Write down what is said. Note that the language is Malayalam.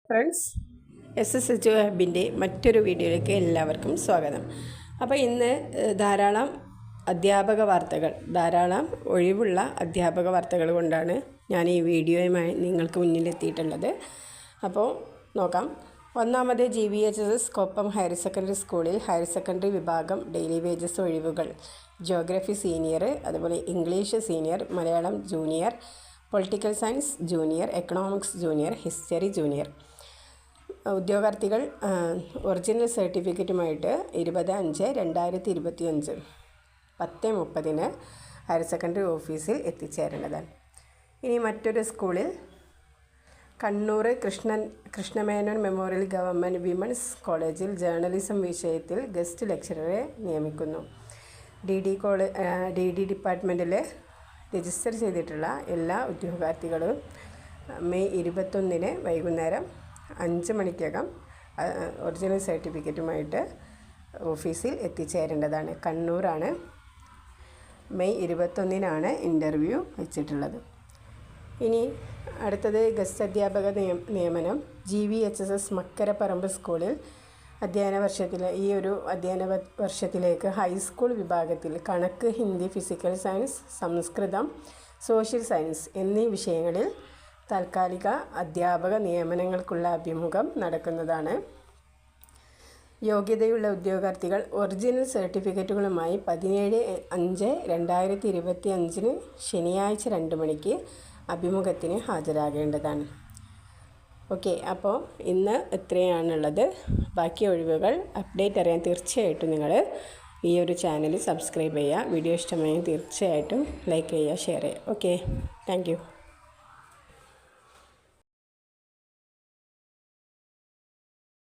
ഫ്രണ്ട്സ്, SSH ഹബിൻ്റെ മറ്റൊരു വീഡിയോയിലേക്ക് എല്ലാവർക്കും സ്വാഗതം. അപ്പോൾ ഇന്ന് ധാരാളം ഒഴിവുള്ള അധ്യാപക വാർത്തകൾ കൊണ്ടാണ് ഞാൻ ഈ വീഡിയോയുമായി നിങ്ങൾക്ക് മുന്നിലെത്തിയിട്ടുള്ളത്. അപ്പോൾ നോക്കാം. ഒന്നാമത് GVHS കൊപ്പം ഹയർ സെക്കൻഡറി സ്കൂളിൽ ഹയർ സെക്കൻഡറി വിഭാഗം ഡെയിലി വേജസ് ഒഴിവുകൾ. ജോഗ്രഫി സീനിയർ, അതുപോലെ English senior, Malayalam junior, political science junior, economics junior, history junior. ഉദ്യോഗാർത്ഥികൾ ഒറിജിനൽ സർട്ടിഫിക്കറ്റുമായിട്ട് 20/5/2025 10:30 ഹയർ സെക്കൻഡറി ഓഫീസിൽ എത്തിച്ചേരേണ്ടതാണ്. ഇനി മറ്റൊരു സ്കൂളിൽ Kannur Krishna Menon memorial government women's കോളേജിൽ ജേർണലിസം വിഷയത്തിൽ ഗസ്റ്റ് ലെക്ചററെ നിയമിക്കുന്നു. DD ഡിപ്പാർട്ട്മെൻറ്റിൽ രജിസ്റ്റർ ചെയ്തിട്ടുള്ള എല്ലാ ഉദ്യോഗാർത്ഥികളും മെയ് 21 വൈകുന്നേരം 5 മണിക്കകം ഒറിജിനൽ സർട്ടിഫിക്കറ്റുമായിട്ട് ഓഫീസിൽ എത്തിച്ചേരേണ്ടതാണ്. കണ്ണൂരാണ്. മെയ് 21 ഇൻ്റർവ്യൂ വെച്ചിട്ടുള്ളത്. ഇനി അടുത്തത് ഗസ്റ്റ് അധ്യാപക നിയമനം. GVHS മക്കരപ്പറമ്പ് സ്കൂളിൽ ഈ അധ്യയന വർഷത്തിലേക്ക് ഹൈസ്കൂൾ വിഭാഗത്തിൽ കണക്ക്, ഹിന്ദി, ഫിസിക്കൽ സയൻസ്, സംസ്കൃതം, സോഷ്യൽ സയൻസ് എന്നീ വിഷയങ്ങളിൽ താൽക്കാലിക അധ്യാപക നിയമനങ്ങൾക്കുള്ള അഭിമുഖം നടക്കുന്നതാണ്. യോഗ്യതയുള്ള ഉദ്യോഗാർത്ഥികൾ ഒറിജിനൽ സർട്ടിഫിക്കറ്റുകളുമായി 17/5/2025 ശനിയാഴ്ച 2 മണിക്ക് അഭിമുഖത്തിന് ഹാജരാകേണ്ടതാണ്. ഓക്കെ, അപ്പോൾ ഇന്ന് ഇത്രയാണുള്ളത്. ബാക്കി ഒഴിവുകൾ അപ്ഡേറ്റ് അറിയാൻ തീർച്ചയായിട്ടും നിങ്ങൾ ഈ ഒരു ചാനൽ സബ്സ്ക്രൈബ് ചെയ്യുക. വീഡിയോ ഇഷ്ടമായെങ്കിൽ തീർച്ചയായിട്ടും ലൈക്ക് ചെയ്യുക, ഷെയർ ചെയ്യുക. Okay, thank you.